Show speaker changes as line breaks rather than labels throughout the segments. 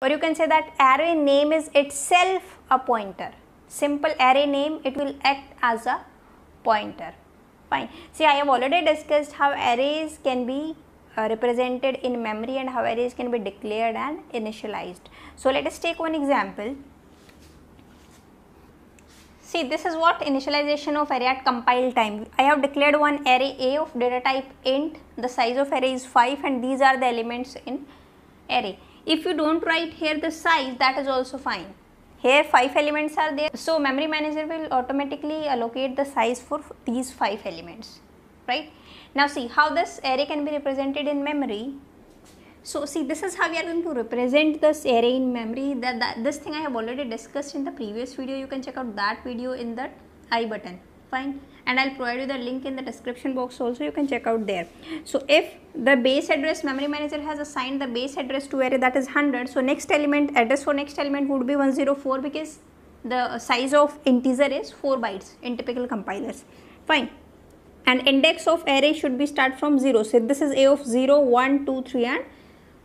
or you can say that array name is itself a pointer. Simple array name, it will act as a pointer. Fine. See, I have already discussed how arrays can be represented in memory and how arrays can be declared and initialized. So let us take one example. See, this is what initialization of array at compile time. I have declared one array A of data type int, the size of array is 5 and these are the elements in array. If you don't write here the size, that is also fine. Here 5 elements are there, so memory manager will automatically allocate the size for these 5 elements, right? Now see how this array can be represented in memory. So see, this is how we are going to represent this array in memory. This thing I have already discussed in the previous video. You can check out that video in the I button. Fine, and I'll provide you the link in the description box also. You can check out there. So if the base address, memory manager has assigned the base address to array, that is 100. So next element, address for next element would be 104 because the size of integer is 4 bytes in typical compilers. Fine. And index of array should be start from 0. So this is A of 0, 1, 2, 3 and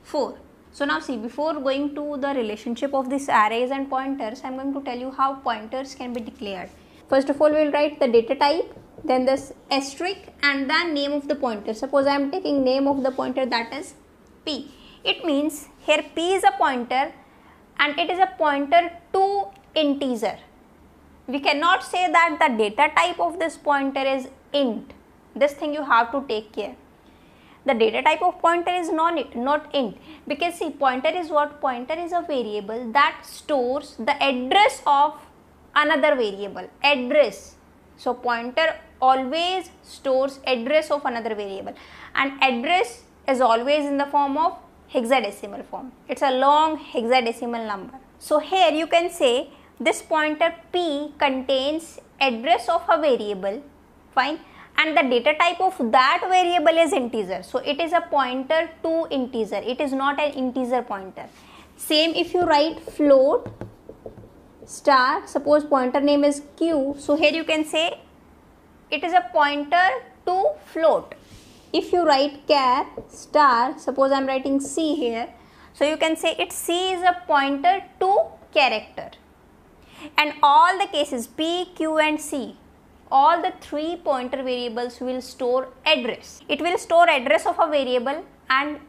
4. So now see, before going to the relationship of these arrays and pointers, I am going to tell you how pointers can be declared. First of all, we will write the data type, then this asterisk and then name of the pointer. Suppose I am taking name of the pointer, that is P. It means here P is a pointer and it is a pointer to integer. We cannot say that the data type of this pointer is int. This thing you have to take care. The data type of pointer is not int, because see, pointer is what? Pointer is a variable that stores the address of another variable, address. So pointer always stores address of another variable, and address is always in the form of hexadecimal form. It's a long hexadecimal number. So here you can say this pointer P contains address of a variable, fine, and the data type of that variable is integer. So it is a pointer to integer. It is not an integer pointer. Same if you write float star, suppose pointer name is Q. So here you can say it is a pointer to float. If you write char star, suppose I am writing C here. So you can say it C is a pointer to character. And all the cases P, Q and C, all the 3 pointer variables will store address. It will store address of a variable and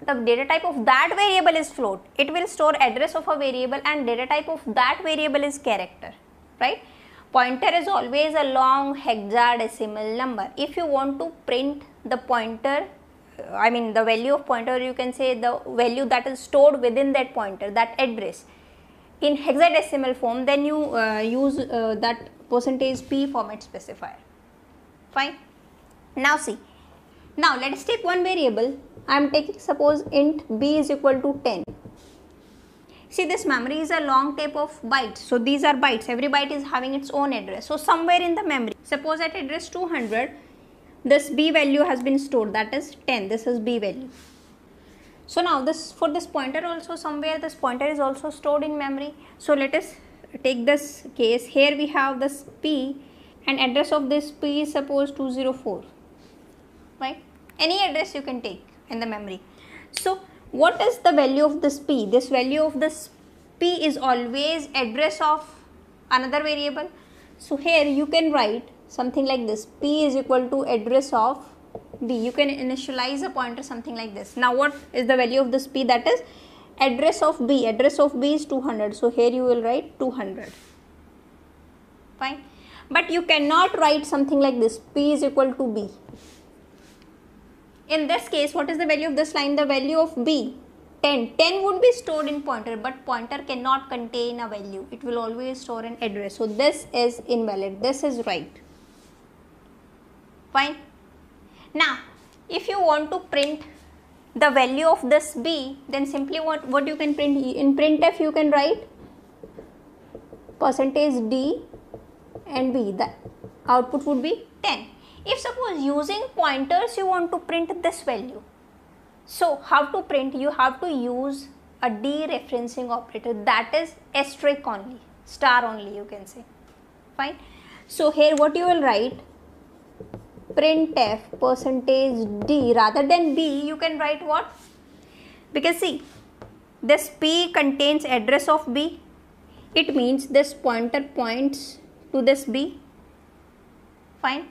the data type of that variable is float. It will store address of a variable and data type of that variable is character, right? Pointer is always a long hexadecimal number. If you want to print the pointer, I mean the value of pointer, you can say the value that is stored within that pointer, that address, in hexadecimal form, then you use that %P format specifier. Fine. Now see, now let us take one variable. I am taking suppose int b is equal to 10. See, this memory is a long tape of bytes. So these are bytes. Every byte is having its own address. So somewhere in the memory, suppose at address 200, this b value has been stored, that is 10. This is b value. So now this, for this pointer also, somewhere this pointer is also stored in memory. So let us take this case. Here we have this P and address of this P is suppose 204, right? Any address you can take in the memory. So what is the value of this P? This value of this P is always address of another variable. So here you can write something like this, P is equal to address of B. You can initialize a pointer something like this. Now what is the value of this P? That is address of B. Address of B is 200. So here you will write 200. Fine. But you cannot write something like this, P is equal to B. In this case, what is the value of this line? The value of B, 10. 10 would be stored in pointer, but pointer cannot contain a value. It will always store an address. So this is invalid. This is right. Fine. Now, if you want to print the value of this B, then simply what you can print? In printf you can write %D and B. The output would be 10. If suppose using pointers you want to print this value, so how to print? You have to use a dereferencing operator, that is asterisk only, star only you can say. Fine. So here what you will write? Printf %D, rather than B you can write what? Because see, this P contains address of B. It means this pointer points to this B. Fine.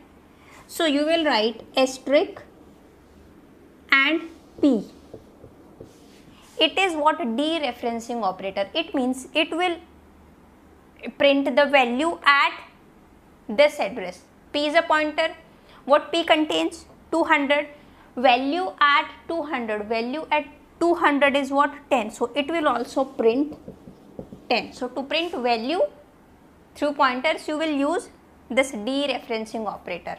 So you will write asterisk and P. It is what dereferencing operator. It means it will print the value at this address. P is a pointer. What P contains? 200. Value at 200. Value at 200 is what? 10. So it will also print 10. So to print value through pointers, you will use this dereferencing operator.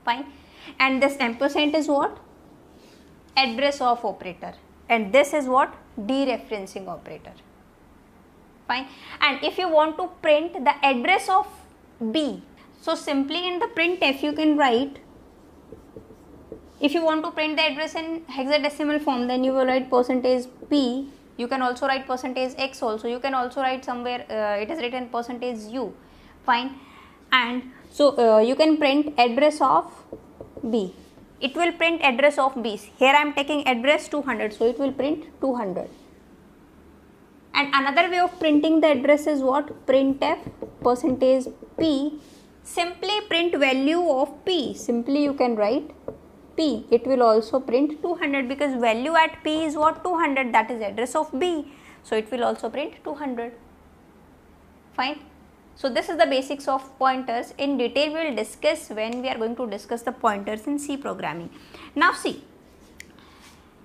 Fine. And this ampersand is what? Address of operator. And this is what? Dereferencing operator. Fine. And if you want to print the address of B, so simply in the printf you can write, if you want to print the address in hexadecimal form, then you will write %p. You can also write %x also. You can also write somewhere it is written %u. Fine. And so you can print address of B. It will print address of B. Here I am taking address 200, so it will print 200. And another way of printing the address is what? Printf %p. Simply print value of P. Simply you can write P. It will also print 200 because value at P is what? 200. That is address of B. So it will also print 200. Fine. So this is the basics of pointers. In detail we will discuss when we are going to discuss the pointers in C programming. Now see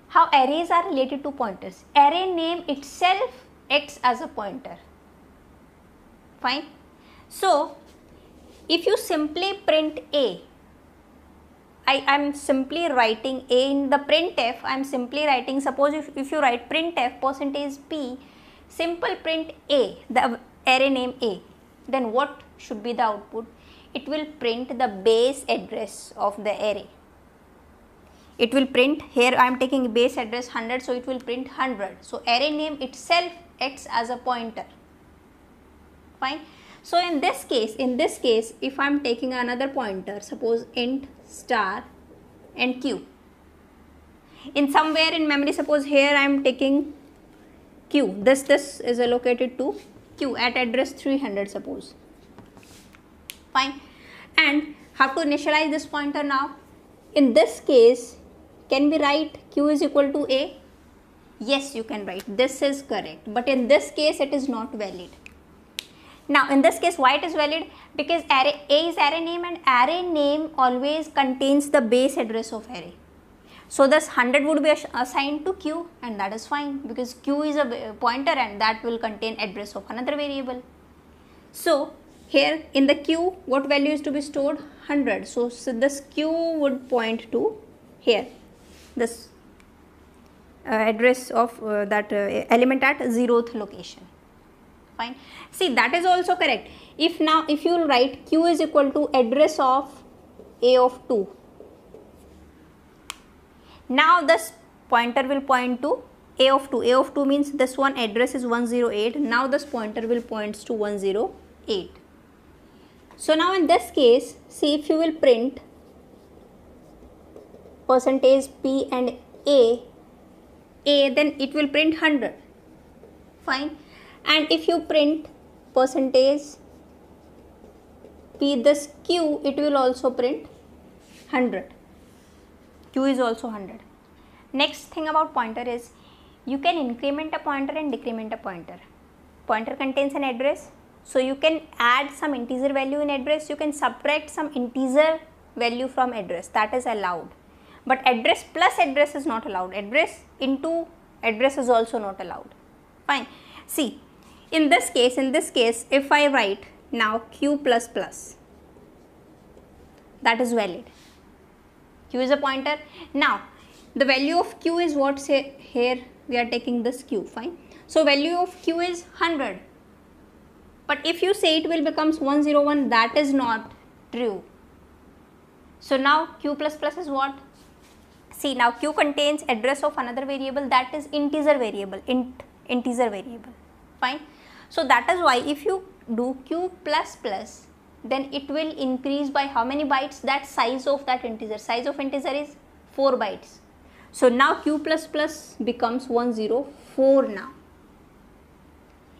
how arrays are related to pointers. Array name itself acts as a pointer. Fine. So if you simply print A, I am simply writing A in the printf. I am simply writing, suppose if you write printf %p, simple print A, the array name A, then what should be the output? It will print the base address of the array. It will print, here I am taking base address 100, so it will print 100. So array name itself acts as a pointer. Fine. So in this case, if I am taking another pointer, suppose int star and q. In somewhere in memory, suppose here I am taking q. This is allocated to q at address 300, suppose. Fine. And how to initialize this pointer now? In this case, can we write q is equal to a? Yes, you can write. This is correct. But in this case, it is not valid. Now in this case, why it is valid? Because array A is array name, and array name always contains the base address of array. So this 100 would be assigned to q, and that is fine because q is a pointer and that will contain address of another variable. So here in the q, what value is to be stored? 100. So this q would point to here, this address of that element at 0th location. Fine. See, that is also correct. If you will write q is equal to address of a of 2. Now this pointer will point to a of 2. A of 2 means this one address is 108. Now this pointer will points to 108. So now in this case, see, if you will print %p and a, then it will print 100. Fine. And if you print %p this q, it will also print 100. Q is also 100. Next thing about pointer is you can increment a pointer and decrement a pointer. Pointer contains an address, so you can add some integer value in address. You can subtract some integer value from address. That is allowed. But address plus address is not allowed. Address into address is also not allowed. Fine. See, in this case, if I write now q plus plus, that is valid. Q is a pointer. Now the value of q is what? Say here we are taking this q. Fine. So value of q is 100. But if you say it will becomes 101, that is not true. So now q plus plus is what? See, now q contains address of another variable, that is integer variable, integer variable. Fine. So that is why if you do q plus plus, then it will increase by how many bytes? That size of that integer. Size of integer is 4 bytes. So now q plus plus becomes 104 now.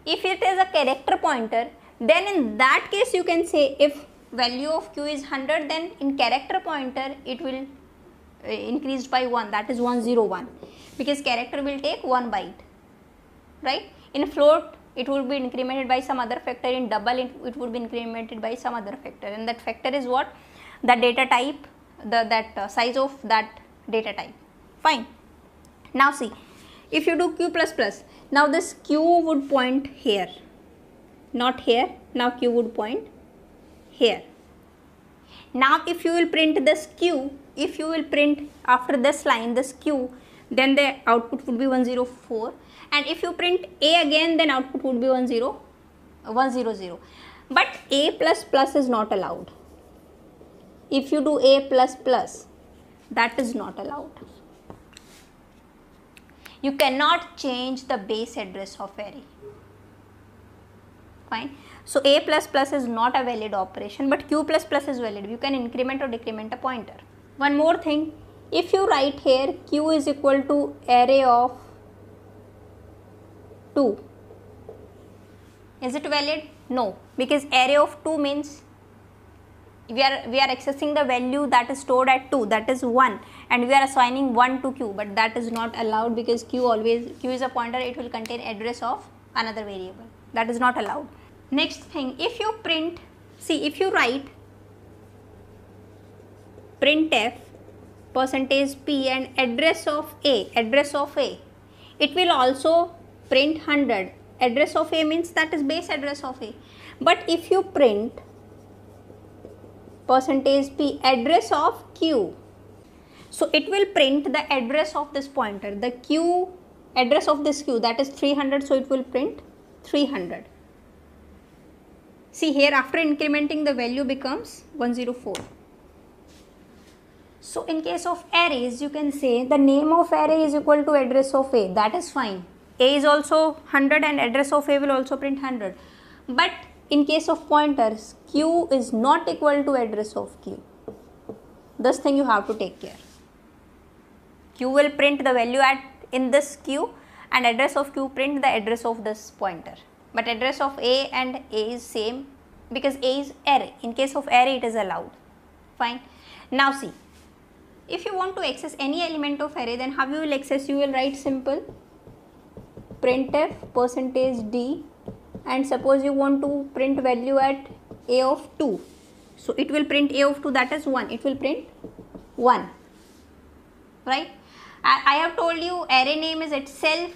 If it is a character pointer, then in that case you can say if value of q is 100, then in character pointer it will increased by 1, that is 101, because character will take 1 byte, right? In float it will be incremented by some other factor, in double it would be incremented by some other factor, and that factor is what? The data type, size of that data type. Fine. Now see, if you do q plus plus, now this q would point here, not here. Now q would point here. Now if you will print this q, if you will print after this line this q, then the output would be 104, and if you print a again, then output would be 100. But a plus plus is not allowed. If you do a plus plus, that is not allowed. You cannot change the base address of array. Fine. So a plus plus is not a valid operation, but q plus plus is valid. You can increment or decrement a pointer. One more thing, if you write here q is equal to array of 2, is it valid? No, because array of 2 means we are accessing the value that is stored at 2, that is 1, and we are assigning 1 to q, but that is not allowed, because q is a pointer, it will contain address of another variable. That is not allowed. Next thing, if you print, see, if you write printf %p and address of a, it will also print 100. Address of a means that is base address of a. But if you print %p address of q, so it will print the address of this pointer, the q address of this q, that is 300, so it will print 300. See here, after incrementing the value becomes 104. So in case of arrays, you can say the name of array is equal to address of a, that is fine. A is also 100 and address of a will also print 100. But in case of pointers, q is not equal to address of q. This thing you have to take care. Q will print the value in this q, and address of q print the address of this pointer. But address of a and a is same, because a is array. In case of array, it is allowed. Fine. Now see, if you want to access any element of array, then how you will access? You will write simple printf %d, and suppose you want to print value at a of 2. So it will print a of 2, that is 1. It will print 1. Right? I have told you array name is itself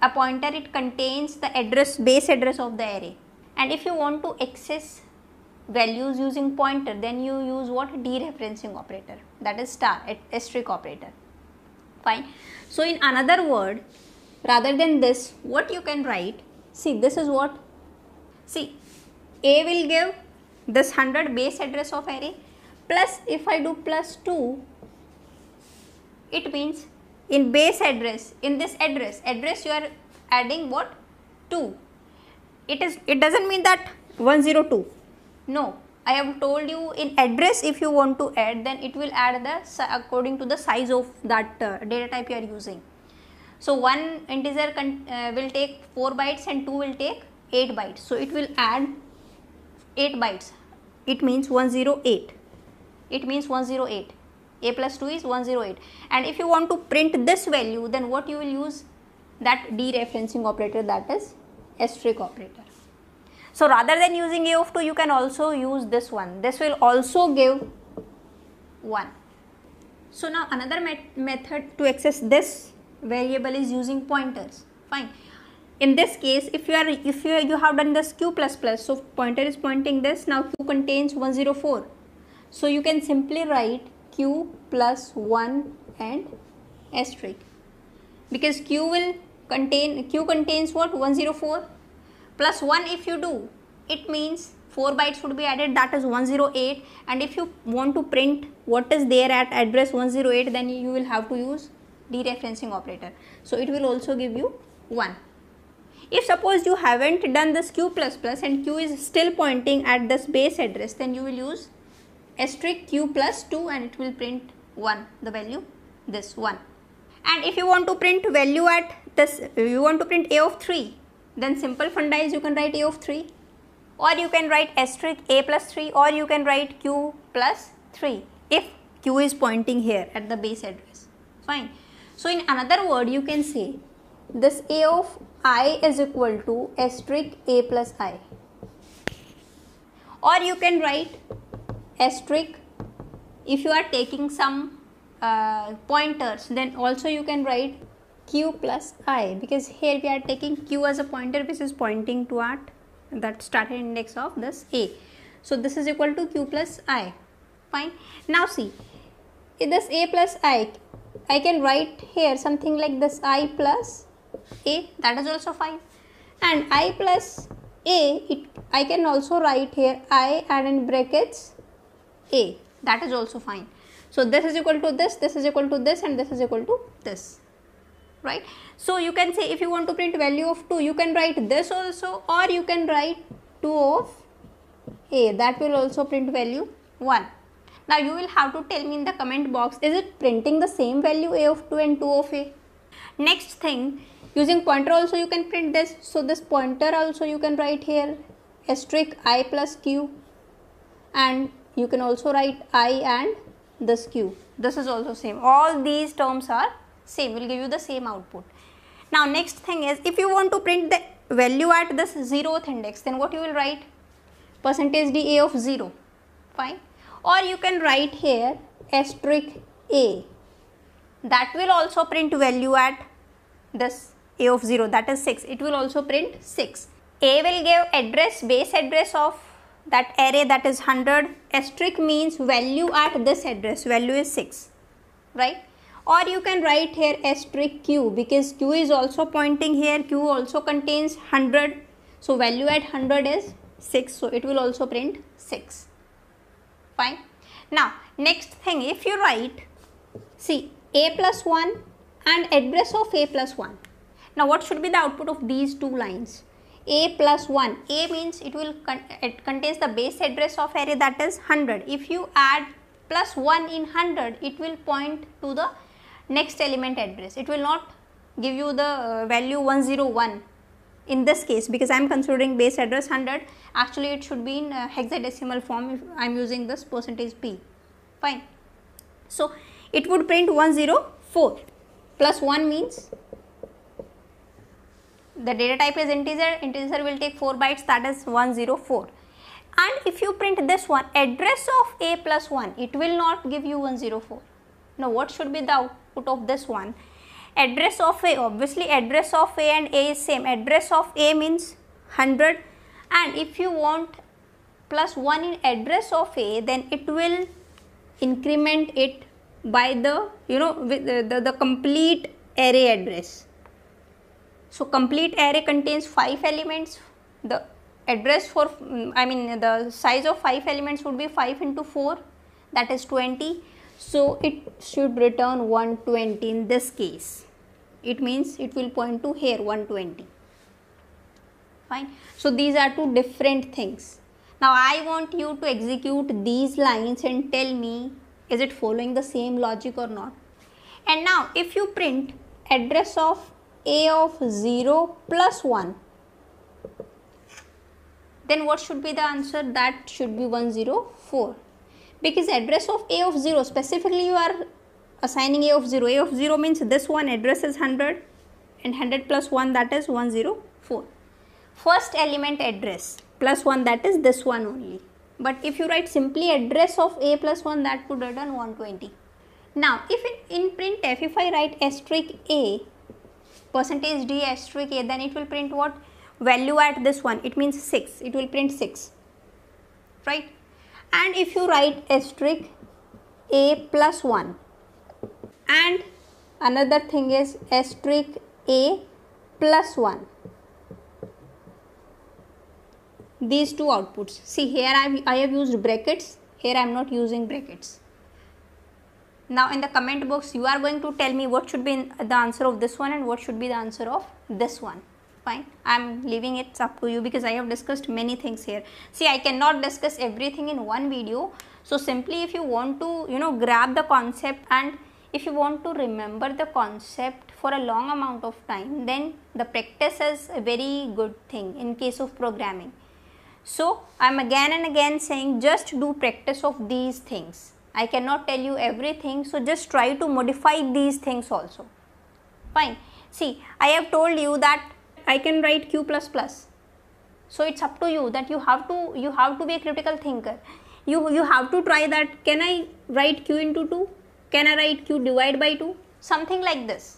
a pointer. It contains the address, base address of the array. And if you want to access values using pointer, then you use what? Dereferencing operator, that is star, asterisk operator. Fine. So in another word, rather than this, what you can write, see, this is what, see, a will give this 100 base address of array, plus if I do plus 2, it means in base address, in this address you are adding what? 2. It doesn't mean that 102. No, I have told you in address, if you want to add, then it will add according to the size of that data type you are using. So one integer will take 4 bytes and 2 will take 8 bytes. So it will add 8 bytes. It means 108. It means 108. A plus 2 is 108. And if you want to print this value, then what you will use? That dereferencing operator, that is asterisk operator. So rather than using a of 2, you can also use this one. This will also give 1. So now another method to access this variable is using pointers. Fine. In this case, if you have done this q plus plus, so pointer is pointing this. Now q contains 104. So you can simply write q plus 1 and asterisk, because q contains what? 104 plus 1. If you do, it means 4 bytes would be added, that is 108. And if you want to print what is there at address 108, then you will have to use dereferencing operator. So it will also give you 1. If suppose you haven't done this q plus plus and q is still pointing at this base address, then you will use asterisk q plus 2 and it will print 1, the value this 1. And if you want to print value at this, you want to print a of 3, then simple funda is you can write a of 3, or you can write asterisk a plus 3, or you can write q plus 3 if q is pointing here at the base address. Fine. So in another word you can say this a of I is equal to asterisk a plus I, or you can write asterisk, if you are taking some pointers, then also you can write q plus I, because here we are taking q as a pointer which is pointing to at that starting index of this a. So this is equal to q plus I. Fine. Now see, in this a plus I can write here something like this I plus a, that is also fine. And I plus a, I can also write here I and in brackets a, that is also fine. So this is equal to this is equal to this, and this is equal to this, right? So you can say if you want to print value of 2, you can write this also, or you can write 2 of a, that will also print value 1. Now you will have to tell me in the comment box, is it printing the same value a of 2 and 2 of a? Next thing, using pointer also you can print this. So this pointer also you can write here asterisk I plus q, and you can also write I and this q. This is also same. All these terms are same, will give you the same output. Now next thing is, if you want to print the value at this 0th index, then what you will write? Percentage d a of 0. Fine. Or you can write here asterisk a, that will also print value at this a of 0, that is 6. It will also print 6. A will give address, base address of that array, that is 100. Asterisk means value at this address, value is 6, right? Or you can write here asterisk q, because q is also pointing here, q also contains 100. So value at 100 is 6, so it will also print 6. Fine. Now next thing, if you write, see, a plus 1 and address of a plus 1. Now what should be the output of these two lines? A plus 1. A means it contains the base address of array, that is 100. If you add plus 1 in 100, it will point to the next element address. It will not give you the value 101 in this case, because I am considering base address 100. Actually it should be in hexadecimal form if I am using this percentage p. Fine. So it would print 104. Plus 1 means the data type is integer will take 4 bytes, that is 104. And if you print this one, address of a plus 1, it will not give you 104. Now what should be the output of this one? Address of a, obviously address of a and a is same. Address of a means 100, and if you want plus 1 in address of a, then it will increment it by the, with the complete array address. So complete array contains 5 elements. The address for, the size of 5 elements would be 5 into 4, that is 20. So it should return 120 in this case. It means it will point to here 120. Fine. So these are two different things. Now I want you to execute these lines and tell me, is it following the same logic or not? And now if you print address of a of 0 plus 1, then what should be the answer? That should be 104, because address of a of 0, specifically you are assigning a of 0. A of 0 means this one address is 100, and 100 plus 1, that is 104. First element address plus 1, that is this one only. But if you write simply address of a plus 1, that would return 120. Now if in printf, if I write asterisk a, percentage d asterisk a, then it will print what? Value at this one, it means 6, it will print 6, right? And if you write asterisk a plus 1, and another thing is asterisk a plus 1, these two outputs, see here I have used brackets, here I am not using brackets. Now in the comment box you are going to tell me what should be the answer of this one and what should be the answer of this one. Fine, I am leaving it up to you, because I have discussed many things here. See, I cannot discuss everything in one video. So simply if you want to grab the concept, and if you want to remember the concept for a long amount of time, then the practice is a very good thing in case of programming. So I am again and again saying, just do practice of these things. I cannot tell you everything, so just try to modify these things also. Fine. See, I have told you that I can write q++. So it's up to you that you have to be a critical thinker. You have to try that, can I write q into 2? Can I write q divided by 2? Something like this.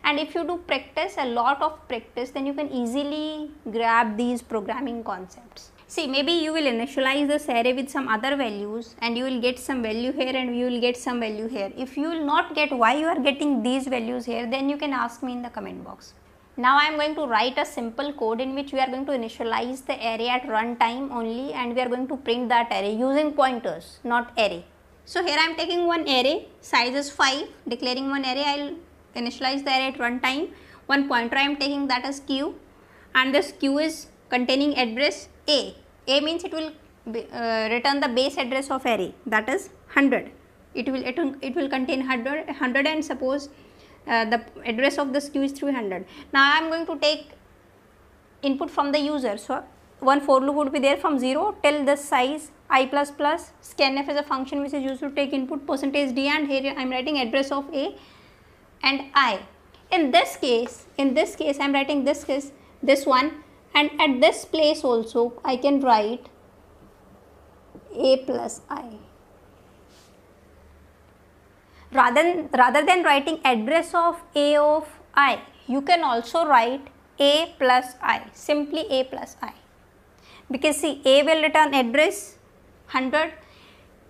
And if you do practice, a lot of practice, then you can easily grab these programming concepts. See, maybe you will initialize this array with some other values and you will get some value here and you will get some value here. If you will not get why you are getting these values here, then you can ask me in the comment box. Now I am going to write a simple code in which we are going to initialize the array at runtime only, and we are going to print that array using pointers, not array. So here I am taking one array, size is 5, declaring one array, I will initialize the array at runtime. One pointer I am taking, that is q, and this q is containing address a. A means it will return the base address of array, that is 100. It will contain 100 and suppose the address of this q is 300. Now I am going to take input from the user. So one for loop would be there from 0 till this size I++. Scanf is a function which is used to take input %d, and here I am writing address of a and I. In this case I am writing this one, and at this place also I can write a plus I. Rather than writing address of a of I, you can also write a plus I, simply a plus I, because see, a will return address 100.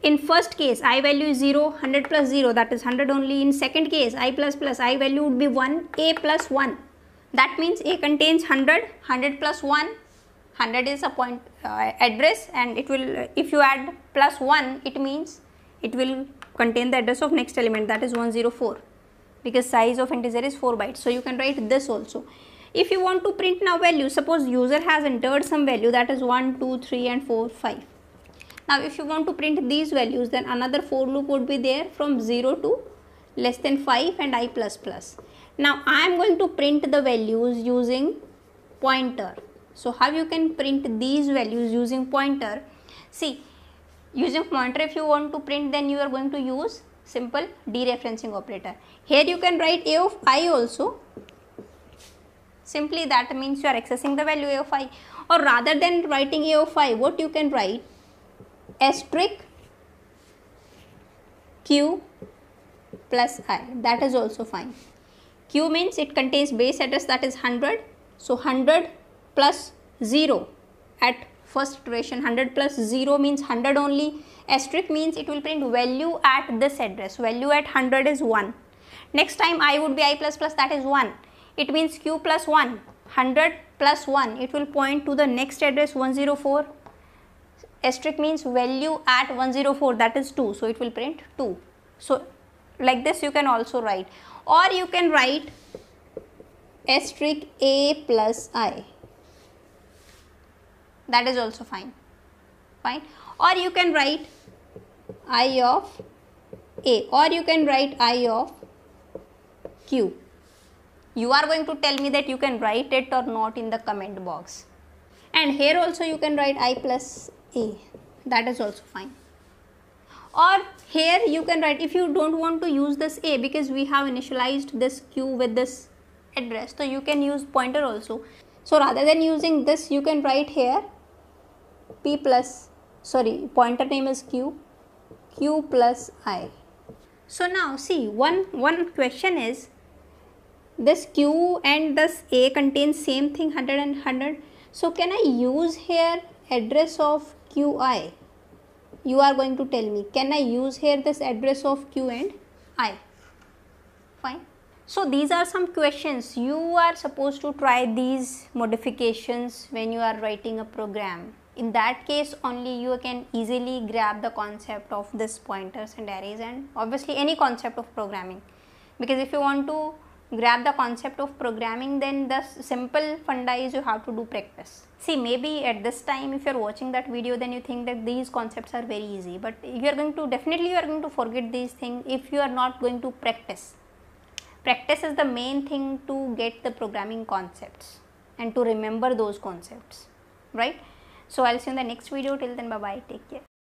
In first case I value is 0, 100 plus 0, that is 100 only. In second case I plus I value would be 1, a plus 1. That means a contains 100, 100 plus 1, 100 is a point address, and it will, if you add plus 1, it means it will contain the address of next element, that is 104, because size of integer is 4 bytes. So you can write this also. If you want to print now value, suppose user has entered some value, that is 1, 2, 3 and 4, 5. Now if you want to print these values, then another for loop would be there from 0 to less than 5 and I++. Now I am going to print the values using pointer. So how you can print these values using pointer? See, using pointer, if you want to print, then you are going to use simple dereferencing operator. Here you can write a of I also. Simply that means you are accessing the value a of I. Or rather than writing a of I, what you can write? Asterisk q plus I. That is also fine. Q means it contains base address, that is 100. So 100 plus 0 at first iteration, 100 plus 0 means 100 only. Asterisk means it will print value at this address. Value at 100 is 1. Next time I would be I++, that is 1. It means q plus 1, 100 plus 1. It will point to the next address 104. Asterisk means value at 104, that is 2. So it will print 2. So like this you can also write. Or you can write asterisk a plus I. That is also fine. Or you can write I of a, or you can write I of q. You are going to tell me that you can write it or not in the comment box. And here also you can write I plus a. That is also fine. Or here you can write, if you don't want to use this a, because we have initialized this q with this address, so you can use pointer also. So rather than using this, you can write here pointer name is q plus I. So now see, one question is, this q and this a contains same thing, 100 and 100. So can I use here address of qi? You are going to tell me, can I use here this address of q and I? Fine. So these are some questions. You are supposed to try these modifications when you are writing a program. In that case only you can easily grab the concept of this pointers and arrays, and obviously any concept of programming. Because if you want to grab the concept of programming, then the simple funda is you have to do practice. See, maybe at this time if you are watching that video, then you think that these concepts are very easy, but you are going to definitely forget these things if you are not going to practice. Practice is the main thing to get the programming concepts and to remember those concepts, right? So I'll see you in the next video. Till then, bye bye, take care.